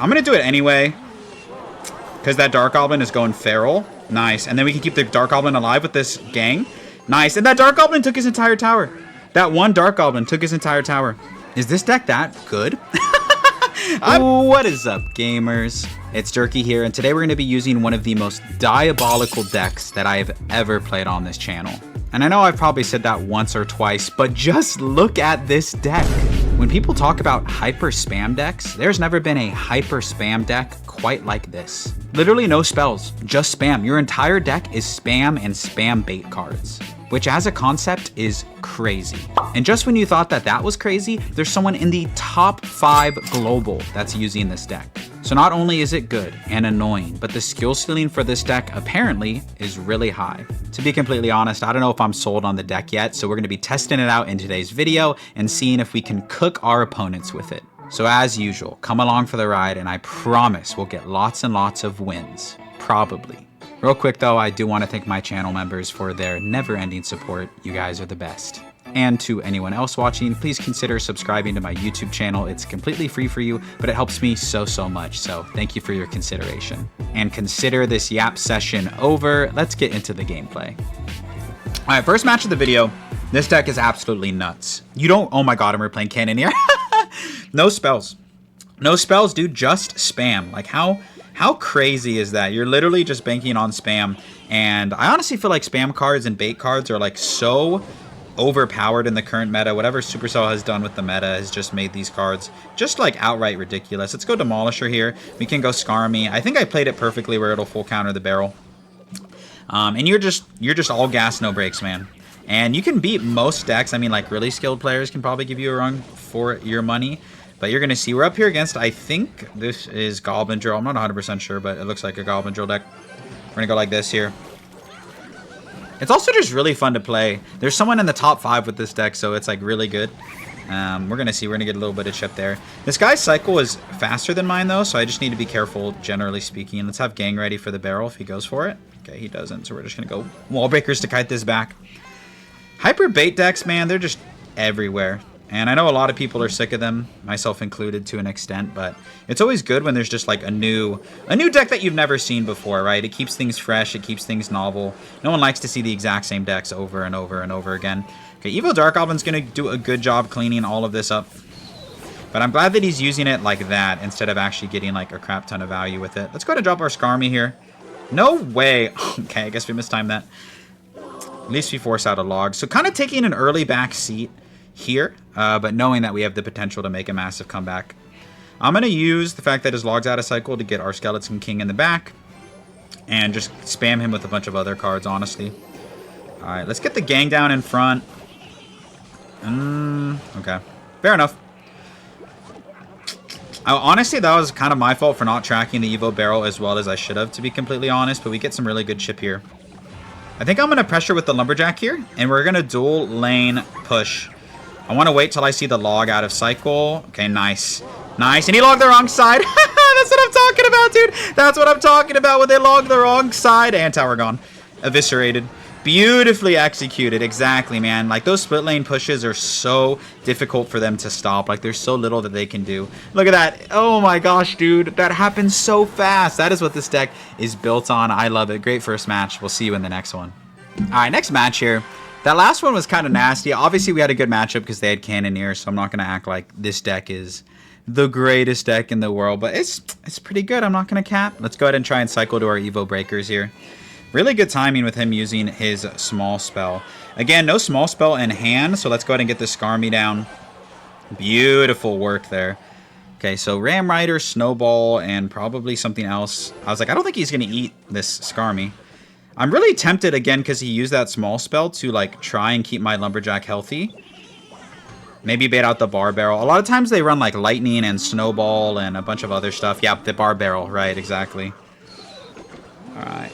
I'm going to do it anyway. Because that Dark Goblin is going feral. Nice. And then we can keep the Dark Goblin alive with this gang. Nice. And that Dark Goblin took his entire tower. That one Dark Goblin took his entire tower. Is this deck that good? What is up, gamers? It's Jerky here, and today we're going to be using one of the most diabolical decks that I have ever played on this channel. And I know I've probably said that once or twice, but just look at this deck. When people talk about hyper spam decks, there's never been a hyper spam deck quite like this. Literally no spells, just spam. Your entire deck is spam and spam bait cards, which as a concept is crazy. And just when you thought that that was crazy, there's someone in the top 5 global that's using this deck. So not only is it good and annoying, but the skill ceiling for this deck apparently is really high. To be completely honest, I don't know if I'm sold on the deck yet, so we're gonna be testing it out in today's video and seeing if we can cook our opponents with it. So as usual, come along for the ride and I promise we'll get lots and lots of wins, probably. Real quick though, I do want to thank my channel members for their never-ending support. You guys are the best. And to anyone else watching, please consider subscribing to my YouTube channel. It's completely free for you, but it helps me so much. So thank you for your consideration. And consider this yap session over. Let's get into the gameplay. All right, first match of the video. This deck is absolutely nuts. You don't, oh my God, and we're playing Cannoneer. No spells. No spells, dude, just spam. Like how crazy is that? You're literally just banking on spam. And I honestly feel like spam cards and bait cards are like so overpowered in the current meta. Whatever Supercell has done with the meta has just made these cards just like outright ridiculous. Let's go Demolisher here. We can go Skarmy. I think I played it perfectly where it'll full counter the barrel. And you're just all gas, no brakes, man. And you can beat most decks. I mean, like really skilled players can probably give you a run for your money. But you're going to see we're up here against, I think this is Goblin Drill. I'm not 100% sure, but it looks like a Goblin Drill deck. We're going to go like this here. It's also just really fun to play. There's someone in the top 5 with this deck, so it's like really good. We're going to see. We're going to get a little bit of chip there. This guy's cycle is faster than mine, though, so I just need to be careful, generally speaking. Let's have Gang ready for the barrel if he goes for it. Okay, he doesn't, so we're just going to go Wall Breakers to kite this back. Hyper bait decks, man, they're just everywhere. And I know a lot of people are sick of them, myself included to an extent, but it's always good when there's just like a new deck that you've never seen before, right? It keeps things fresh, it keeps things novel. No one likes to see the exact same decks over and over and over again. Okay, Evo Dark Goblin's gonna do a good job cleaning all of this up. But I'm glad that he's using it like that instead of actually getting like a crap ton of value with it. Let's go ahead and drop our Skarmy here. No way. Okay, I guess we mistimed that. At least we force out a log. So kind of taking an early back seat here, but knowing that we have the potential to make a massive comeback. I'm going to use the fact that his log's out of cycle to get our Skeleton King in the back and just spam him with a bunch of other cards, honestly. All right, let's get the gang down in front. Okay, fair enough. Honestly, that was kind of my fault for not tracking the Evo barrel as well as I should have, to be completely honest, but we get some really good chip here. I think I'm going to pressure with the Lumberjack here, and we're going to dual lane push. I want to wait till I see the log out of cycle. Okay, nice. Nice. And he logged the wrong side. That's what I'm talking about, dude. That's what I'm talking about when they log the wrong side. And tower gone. Eviscerated. Beautifully executed. Exactly, man. Like, those split lane pushes are so difficult for them to stop. Like, there's so little that they can do. Look at that. Oh, my gosh, dude. That happens so fast. That is what this deck is built on. I love it. Great first match. We'll see you in the next one. All right, next match here. That last one was kind of nasty. Obviously, we had a good matchup because they had Cannoneer, so I'm not going to act like this deck is the greatest deck in the world, but it's pretty good. I'm not going to cap. Let's go ahead and try and cycle to our Evo Breakers here. Really good timing with him using his small spell. Again, no small spell in hand, so let's go ahead and get this Skarmy down. Beautiful work there. Okay, so Ram Rider, Snowball, and probably something else. I was like, I don't think he's going to eat this Skarmy. I'm really tempted again because he used that small spell to like try and keep my Lumberjack healthy. Maybe bait out the Bar Barrel. A lot of times they run like Lightning and Snowball and a bunch of other stuff. Yeah, the Bar Barrel, right, exactly. Alright.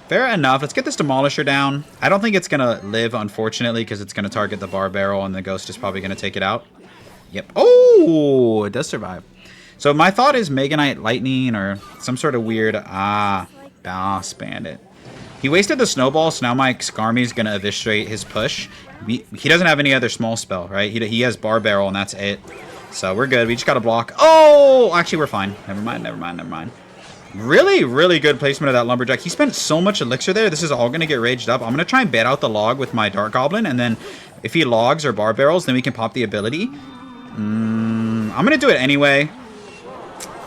Fair enough. Let's get this Demolisher down. I don't think it's going to live, unfortunately, because it's going to target the Bar Barrel and the Ghost is probably going to take it out. Yep. Oh, it does survive. So my thought is Mega Knight Lightning or some sort of weird Boss Bandit. He wasted the Snowball, so now my Skarmy is going to eviscerate his push. He doesn't have any other small spell, right? He has Bar Barrel, and that's it. So we're good. We just got to block. Oh, actually, we're fine. Never mind, never mind, never mind. Really, really good placement of that lumberjack. He spent so much elixir there. This is all going to get raged up. I'm going to try and bait out the log with my dark goblin, and then if he logs or bar barrels, then we can pop the ability. I'm going to do it anyway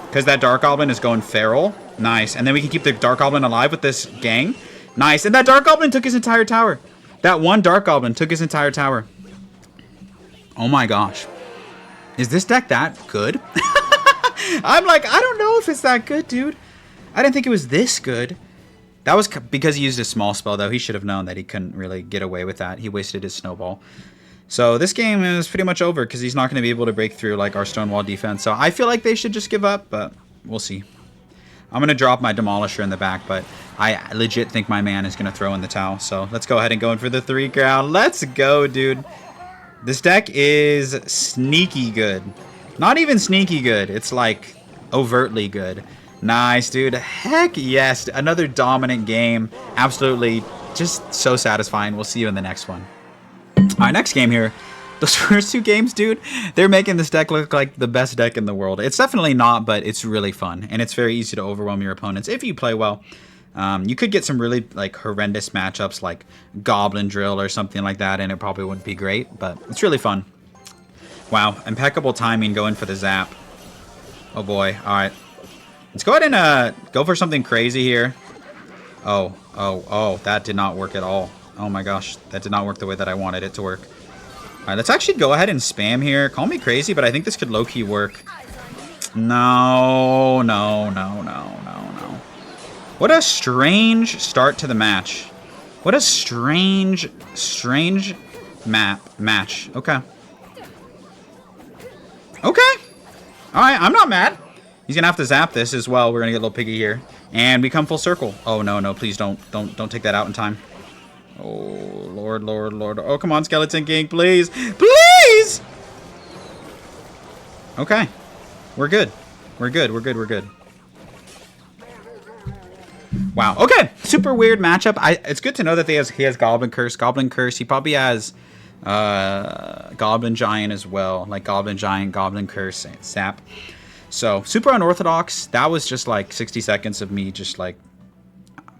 because that dark goblin is going feral. Nice. And then we can keep the dark goblin alive with this gang. Nice. And that dark goblin took his entire tower. That one dark goblin took his entire tower. Oh my gosh. Is this deck that good? I'm like, I don't know if it's that good, dude. I didn't think it was this good. That was because he used a small spell, though. He should have known that he couldn't really get away with that. He wasted his snowball. So this game is pretty much over because he's not going to be able to break through like our stonewall defense. So I feel like they should just give up, but we'll see. I'm going to drop my Demolisher in the back, but I legit think my man is going to throw in the towel. So let's go ahead and go in for the 3 crown. Let's go, dude. This deck is sneaky good. Not even sneaky good. It's like overtly good. Nice, dude. Heck yes. Another dominant game. Absolutely just so satisfying. We'll see you in the next one. All right, next game here. Those first 2 games, dude, they're making this deck look like the best deck in the world. It's definitely not, but it's really fun. And it's very easy to overwhelm your opponents if you play well. You could get some really like horrendous matchups like Goblin Drill or something like that, and it probably wouldn't be great, but it's really fun. Wow, impeccable timing going for the zap. Oh boy, all right. Let's go ahead and go for something crazy here. Oh, that did not work at all. Oh my gosh, that did not work the way that I wanted it to work. All right, let's actually go ahead and spam here. Call me crazy, but I think this could low-key work. No. What a strange start to the match. What a strange match. Okay. All right, I'm not mad. He's gonna have to zap this as well. We're gonna get a little piggy here, and we come full circle. Oh no, please don't take that out in time. Oh lord. Oh come on, Skeleton King, please. Okay, we're good. Wow. Okay, super weird matchup. It's good to know that he has Goblin Curse. Goblin Curse. He probably has Goblin Giant as well, like Goblin Giant, Goblin Curse, and Sap. So super unorthodox. That was just like 60 seconds of me just like,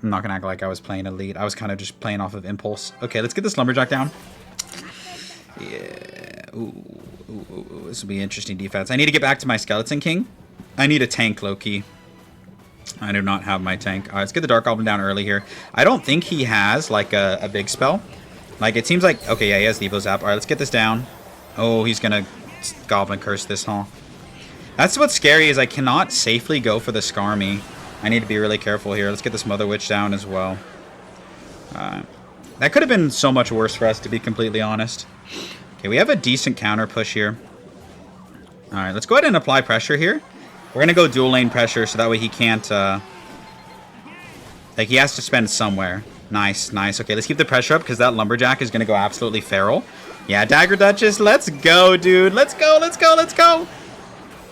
I'm not gonna act like I was playing elite. I was kind of just playing off of impulse. Okay, let's get this lumberjack down. Yeah. Ooh, this will be interesting defense. I need to get back to my Skeleton King. I need a tank, Loki. I do not have my tank. All right, let's get the Dark Goblin down early here. I don't think he has like a big spell. Like it seems like, okay, yeah, he has the Evo Zap. All right, let's get this down. Oh, he's gonna Goblin Curse this, huh? That's what's scary is I cannot safely go for the Skarmy. I need to be really careful here. Let's get this Mother Witch down as well. That could have been so much worse for us, to be completely honest. Okay, we have a decent counter push here. All right, let's go ahead and apply pressure here. We're going to go dual lane pressure so that way he can't... like, he has to spend somewhere. Nice. Okay, let's keep the pressure up because that lumberjack is going to go absolutely feral. Yeah, Dagger Duchess, let's go, dude. Let's go.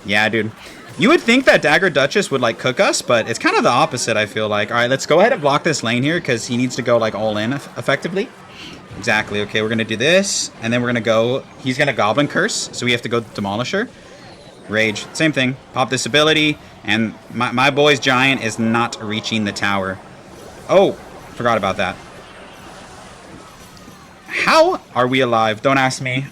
Yeah, dude. You would think that Dagger Duchess would, like, cook us, but it's kind of the opposite, I feel like. All right, let's go ahead and block this lane here because he needs to go, like, all in effectively. Exactly. Okay, we're going to do this, and then we're going to go... He's going to Goblin Curse, so we have to go Demolisher. Rage. Same thing. Pop this ability, and my boy's Giant is not reaching the tower. Oh, forgot about that. How are we alive? Don't ask me.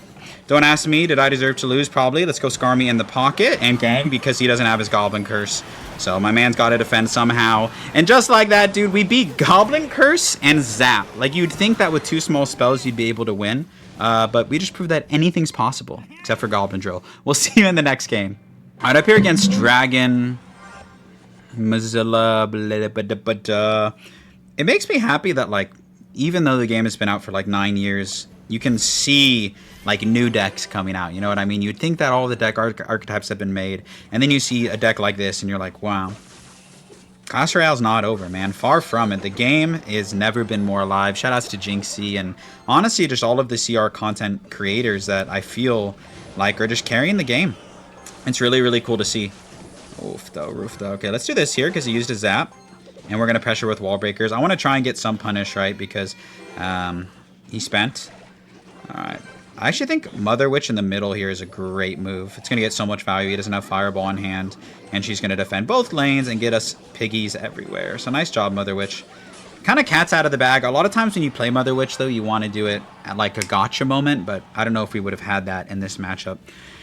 Don't ask me. Did I deserve to lose? Probably. Let's go Skarmy in the pocket and gang because he doesn't have his Goblin Curse. So my man's got to defend somehow. And just like that, dude, we beat Goblin Curse and Zap. Like, you'd think that with 2 small spells you'd be able to win. But we just proved that anything's possible, except for Goblin Drill. We'll see you in the next game. All right, up here against Dragon Mazilla. It makes me happy that, like, even though the game has been out for, like, 9 years, you can see, like, new decks coming out. You know what I mean? You'd think that all the deck archetypes have been made, and then you see a deck like this, and you're like, wow. Clash Royale's not over, man. Far from it. The game has never been more alive. Shoutouts to Jinxie and honestly just all of the CR content creators that I feel like are just carrying the game. It's really, really cool to see. Roof though. Okay, let's do this here because he used a zap. And we're going to pressure with wall breakers. I want to try and get some punish, right? Because he spent. Alright. I actually think Mother Witch in the middle here is a great move. It's going to get so much value. He doesn't have Fireball in hand. And she's going to defend both lanes and get us piggies everywhere. So nice job, Mother Witch. Kind of cat's out of the bag. A lot of times when you play Mother Witch, though, you want to do it at like a gotcha moment. But I don't know if we would have had that in this matchup.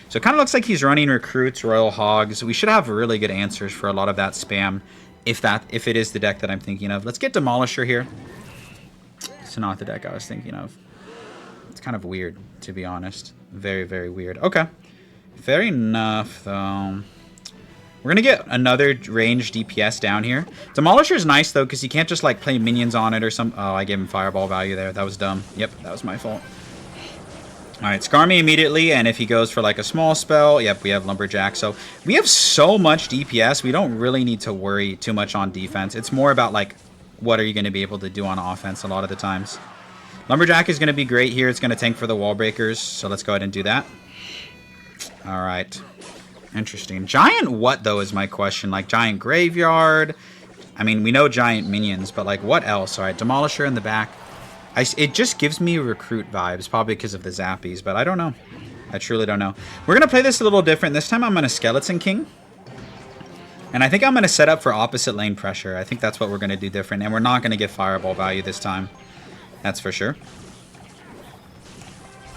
So it kind of looks like he's running recruits, Royal Hogs. We should have really good answers for a lot of that spam. If it is the deck that I'm thinking of. Let's get Demolisher here. It's not the deck I was thinking of. It's kind of weird, to be honest. Very, very weird. Okay. Fair enough, though. We're going to get another ranged DPS down here. Demolisher is nice, though, because you can't just, like, play minions on it or something. Oh, I gave him Fireball value there. That was dumb. Yep, that was my fault. Alright, Scar me immediately, and if he goes for, like, a small spell, yep, we have Lumberjack. So, we have so much DPS, we don't really need to worry too much on defense. It's more about, like, what are you going to be able to do on offense a lot of the times. Lumberjack is going to be great here. It's going to tank for the wall breakers, so let's go ahead and do that. Alright. Interesting. Giant what, though, is my question? Like, Giant Graveyard? I mean, we know Giant Minions, but, like, what else? Alright, Demolisher in the back. It just gives me recruit vibes, probably because of the zappies, but I don't know. I truly don't know. We're going to play this a little different. This time I'm going to Skeleton King. And I think I'm going to set up for opposite lane pressure. I think that's what we're going to do different. And we're not going to get Fireball value this time. That's for sure.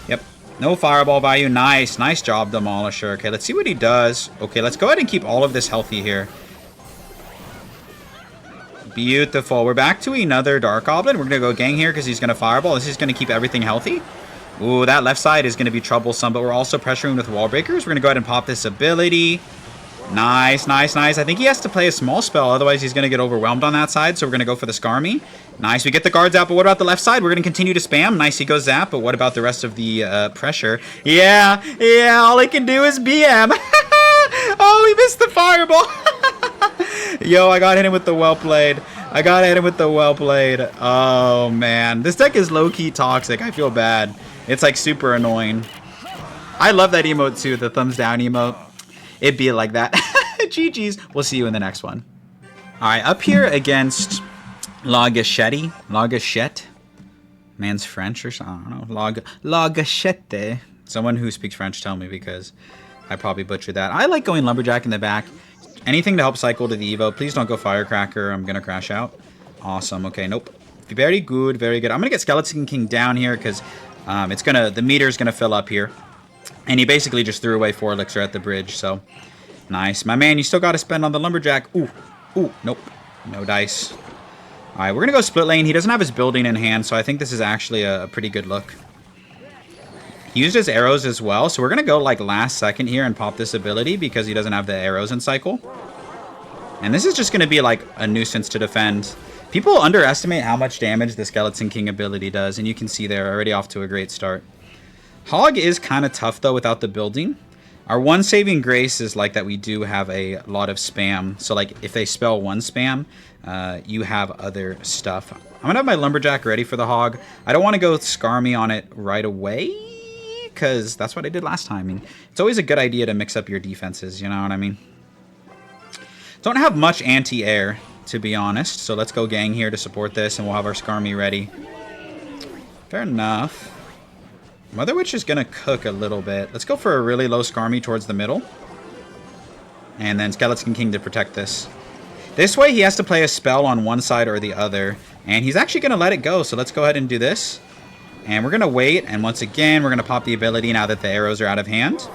Yep. No Fireball value. Nice. Nice job, Demolisher. Okay, let's see what he does. Okay, let's go ahead and keep all of this healthy here. Beautiful. We're back to another Dark Goblin. We're going to go gang here because he's going to Fireball. This is going to keep everything healthy. Ooh, that left side is going to be troublesome, but we're also pressuring with wall breakers. We're going to go ahead and pop this ability. Nice, nice, nice. I think he has to play a small spell, otherwise he's going to get overwhelmed on that side, so we're going to go for the Skarmy. Nice, we get the guards out, but what about the left side? We're going to continue to spam. Nice, he goes zap, but what about the rest of the pressure? Yeah, all he can do is BM. Oh, he missed the Fireball. Yo, I got hit him with the well played. Oh, man. This deck is low-key toxic. I feel bad. It's, like, super annoying. I love that emote, too, the thumbs down emote. It'd be like that. GG's. We'll see you in the next one. All right, up here against Logashetti. Logachette. Man's French or something. I don't know. Logashetti. Someone who speaks French, tell me, because I probably butchered that. I like going Lumberjack in the back. Anything to help cycle to the Evo. Please don't go Firecracker. I'm going to crash out. Awesome. Okay, nope. Very good, very good. I'm going to get Skeleton King down here because the meter's going to fill up here. And he basically just threw away 4 elixir at the bridge, so nice. My man, you still got to spend on the Lumberjack. Ooh, nope. No dice. All right, we're going to go split lane. He doesn't have his building in hand, so I think this is actually a pretty good look. He used his arrows as well, so we're going to go like last second here and pop this ability because he doesn't have the arrows in cycle. And this is just going to be like a nuisance to defend. People underestimate how much damage the Skeleton King ability does, and you can see they're already off to a great start. Hog is kind of tough, though, without the building. Our one saving grace is, like, that we do have a lot of spam. So, like, if they spell one spam, you have other stuff. I'm going to have my Lumberjack ready for the Hog. I don't want to go Skarmy on it right away, because that's what I did last time. I mean, it's always a good idea to mix up your defenses, you know what I mean? Don't have much anti-air, to be honest. So let's go gang here to support this, and we'll have our Skarmy ready. Fair enough. Mother Witch is going to cook a little bit. Let's go for a really low Skarmy towards the middle. And then Skeleton King to protect this. This way he has to play a spell on one side or the other. And he's actually going to let it go. So let's go ahead and do this. And we're going to wait. And once again, we're going to pop the ability now that the arrows are out of hand.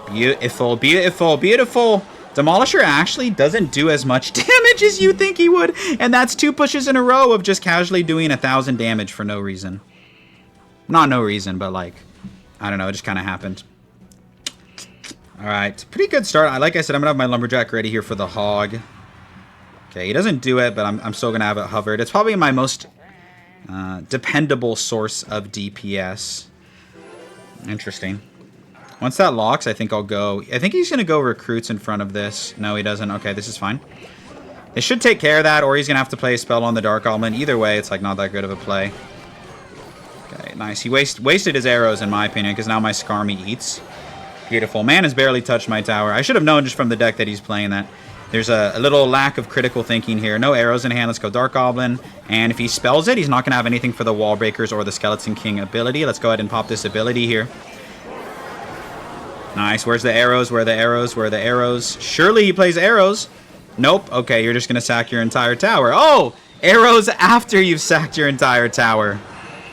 Beautiful, beautiful, beautiful. Demolisher actually doesn't do as much damage as you think he would. And that's 2 pushes in a row of just casually doing 1,000 damage for no reason. Not no reason, but like, I don't know, it just kind of happened. Alright, pretty good start. Like I said, I'm going to have my Lumberjack ready here for the Hog. Okay, he doesn't do it, but I'm still going to have it hovered. It's probably my most dependable source of DPS. Interesting. Once that locks, I think I'll go... I think he's going to go recruits in front of this. No, he doesn't. Okay, this is fine. It should take care of that, or he's going to have to play a spell on the Dark Goblin. Either way, it's like not that good of a play. Okay, nice. He wasted his arrows, in my opinion, because now my Skarmy eats. Beautiful. Man has barely touched my tower. I should have known just from the deck that he's playing that. There's a little lack of critical thinking here. No arrows in hand. Let's go Dark Goblin. And if he spells it, he's not going to have anything for the Wall Breakers or the Skeleton King ability. Let's go ahead and pop this ability here. Nice. Where's the arrows? Where are the arrows? Where are the arrows? Surely he plays arrows. Nope. Okay, you're just going to sack your entire tower. Oh! Arrows after you've sacked your entire tower.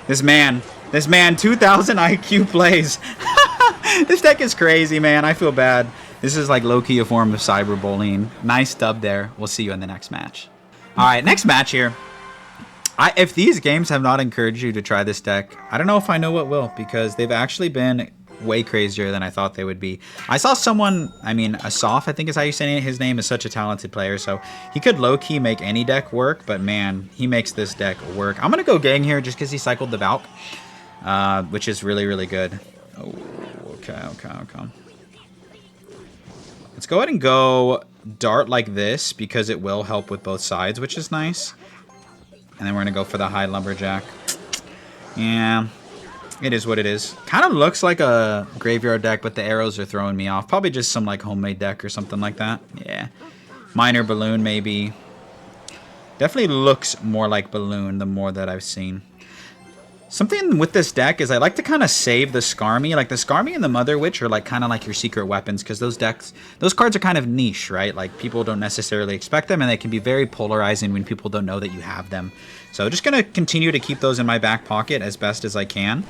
This man, 2,000 IQ plays. This deck is crazy, man. I feel bad. This is like low-key a form of cyberbullying. Nice dub there. We'll see you in the next match. All right, next match here. If these games have not encouraged you to try this deck, I don't know if I know what will, because they've actually been way crazier than I thought they would be. I saw someone, I mean, Assaf, I think is how you say it. His name is such a talented player, so he could low-key make any deck work, but man, he makes this deck work. I'm going to go Gang here just because he cycled the Valk, which is really, really good. Oh, okay. Let's go ahead and go Dart like this because it will help with both sides, which is nice. And then we're going to go for the high Lumberjack. Yeah, it is what it is. Kind of looks like a graveyard deck, but the arrows are throwing me off. Probably just some like homemade deck or something like that. Yeah. Minor Balloon maybe. Definitely looks more like Balloon the more that I've seen. Something with this deck is I like to kind of save the Skarmy. Like the Skarmy and the Mother Witch are like kind of like your secret weapons because those cards are kind of niche, right? Like people don't necessarily expect them and they can be very polarizing when people don't know that you have them. So just going to continue to keep those in my back pocket as best as I can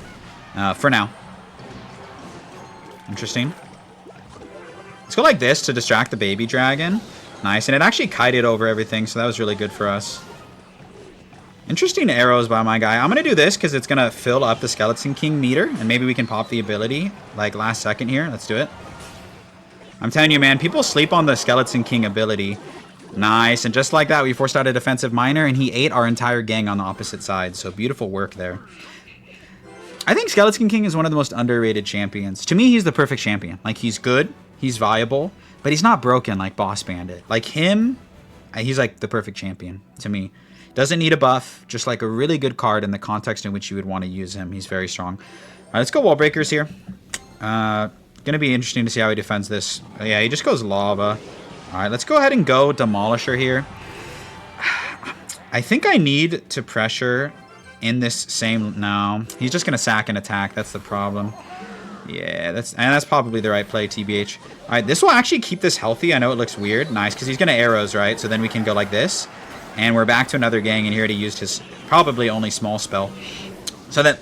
for now. Interesting. Let's go like this to distract the baby dragon. Nice. And it actually kited over everything, so that was really good for us. Interesting arrows by my guy. I'm going to do this because it's going to fill up the Skeleton King meter. And maybe we can pop the ability like last second here. Let's do it. I'm telling you, man, people sleep on the Skeleton King ability. Nice. And just like that, we forced out a defensive miner. And he ate our entire gang on the opposite side. So beautiful work there. I think Skeleton King is one of the most underrated champions. To me, he's the perfect champion. Like, he's good. He's viable. But he's not broken like Boss Bandit. Like him, he's like the perfect champion to me. Doesn't need a buff, just like a really good card in the context in which you would want to use him. He's very strong. All right, let's go Wall Breakers here. Gonna be interesting to see how he defends this. Yeah, he just goes Lava. All right, let's go ahead and go Demolisher here. I think I need to pressure in this same... No, he's just gonna sack and attack. That's the problem. Yeah, that's probably the right play, TBH. All right, this will actually keep this healthy. I know it looks weird. Nice, because he's gonna arrows, right? So then we can go like this. And we're back to another gang, and here he used his probably only small spell. So that,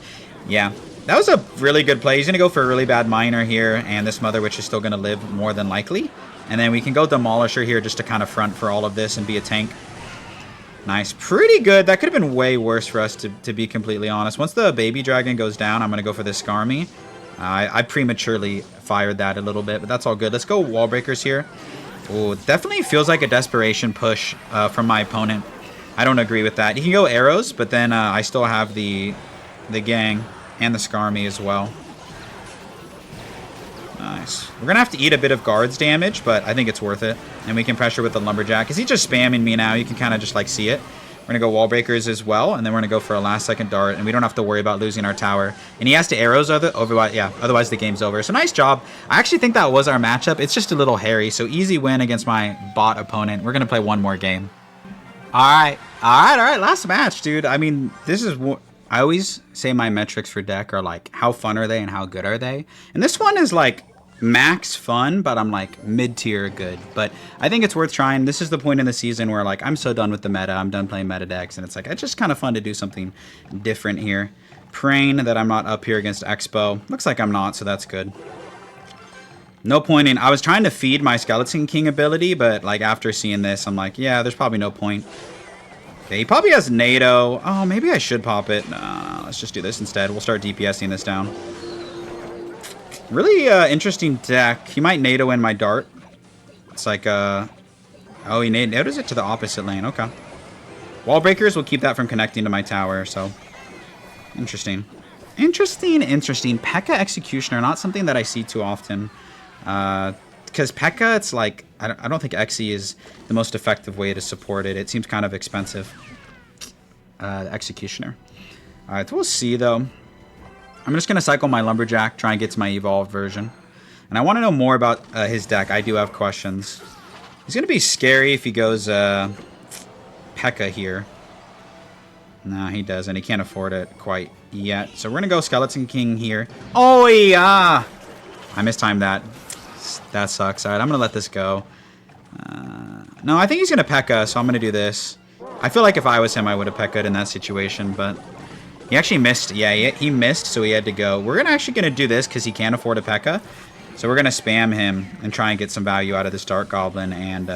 yeah, that was a really good play. He's going to go for a really bad miner here, and this Mother Witch is still going to live more than likely. And then we can go Demolisher here just to kind of front for all of this and be a tank. Nice. Pretty good. That could have been way worse for us, to be completely honest. Once the baby dragon goes down, I'm going to go for this Skarmy. I prematurely fired that a little bit, but that's all good. Let's go Wall Breakers here. Oh, definitely feels like a desperation push from my opponent. I don't agree with that. He can go arrows, but then I still have the gang and the Skarmy as well. Nice. We're going to have to eat a bit of guards damage, but I think it's worth it. And we can pressure with the Lumberjack. Is he just spamming me now? You can kind of just like see it. We're going to go Wall Breakers as well, and then we're going to go for a last second dart, and we don't have to worry about losing our tower. And he has to arrows otherwise the game's over. So nice job. I actually think that was our matchup. It's just a little hairy, so easy win against my bot opponent. We're going to play one more game. All right. Last match, dude. I mean, this is what I always say my metrics for deck are like, how fun are they and how good are they? And this one is like max fun, but I'm like mid-tier good. But I think it's worth trying. This is the point in the season where like I'm so done with the meta. I'm done playing meta decks, and it's like it's just kind of fun to do something different here. Praying that I'm not up here against Expo. Looks like I'm not, so that's good. No point in... I was trying to feed my Skeleton King ability, but like after seeing this, I'm like, yeah, there's probably no point. Okay, he probably has NATO. Oh, maybe I should pop it. No, let's just do this instead. We'll start DPSing this down. Really interesting deck. He might NATO in my dart. It's like, oh, he NATOs it to the opposite lane. Okay. Wall Breakers will keep that from connecting to my tower, so... Interesting. Interesting. P.E.K.K.A. Executioner, not something that I see too often. Because P.E.K.K.A, it's like... I don't think Xe is the most effective way to support it. It seems kind of expensive. Executioner. Alright, we'll see, though. I'm just going to cycle my Lumberjack, try and get to my evolved version. And I want to know more about his deck. I do have questions. He's going to be scary if he goes P.E.K.K.A. here. No, he doesn't. He can't afford it quite yet. So we're going to go Skeleton King here. Oh, yeah! I mistimed that. That sucks. All right, I'm going to let this go. No, I think he's going to P.E.K.K.A., so I'm going to do this. I feel like if I was him, I would have P.E.K.K.A'd in that situation, but he actually missed. Yeah, he missed, so he had to go. We're actually going to do this because he can't afford a P.E.K.K.A. So we're going to spam him and try and get some value out of this Dark Goblin and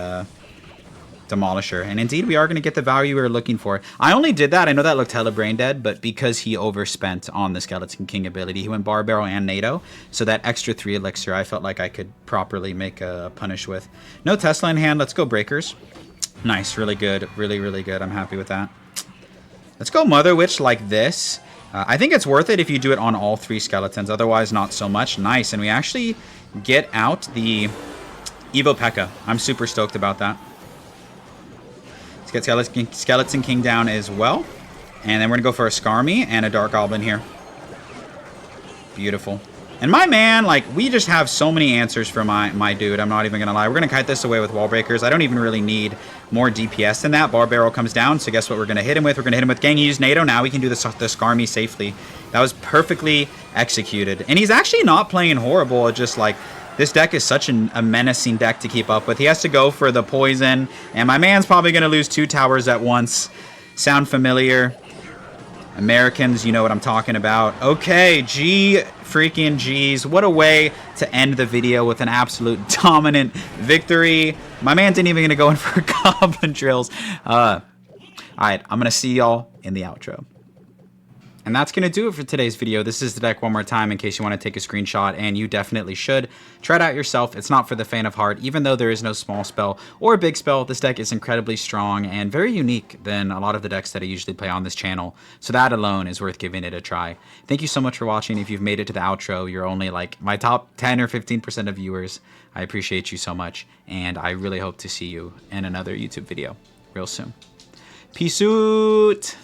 Demolisher. And indeed, we are going to get the value we were looking for. I only did that. I know that looked hella brain dead, but because he overspent on the Skeleton King ability. He went Bar Barrel and NATO. So that extra 3 elixir, I felt like I could properly make a punish with. No Tesla in hand. Let's go Breakers. Nice. Really good. Really, really good. I'm happy with that. Let's go Mother Witch like this. I think it's worth it if you do it on all 3 skeletons. Otherwise, not so much. Nice. And we actually get out the Evo P.E.K.K.A. I'm super stoked about that. Let's get Skeleton King down as well. And then we're going to go for a Skarmy and a Dark Goblin here. Beautiful. And my man, like, we just have so many answers for my dude. I'm not even going to lie. We're going to kite this away with Wall Breakers. I don't even really need more DPS than that. Bar Barrel comes down. So guess what we're going to hit him with? We're going to hit him with Gang. He used NATO. Now we can do the Skarmy safely. That was perfectly executed. And he's actually not playing horrible. It's just like... This deck is such a menacing deck to keep up with. He has to go for the poison, and my man's probably going to lose 2 towers at once. Sound familiar? Americans, you know what I'm talking about. Okay, freaking G's. What a way to end the video with an absolute dominant victory. My man didn't even going to go in for Goblin Drills. All right, I'm going to see y'all in the outro. And that's going to do it for today's video. This is the deck one more time in case you want to take a screenshot, and you definitely should. Try it out yourself. It's not for the faint of heart. Even though there is no small spell or big spell, this deck is incredibly strong and very unique than a lot of the decks that I usually play on this channel. So that alone is worth giving it a try. Thank you so much for watching. If you've made it to the outro, you're only like my top 10 or 15% of viewers. I appreciate you so much, and I really hope to see you in another YouTube video real soon. Peace out!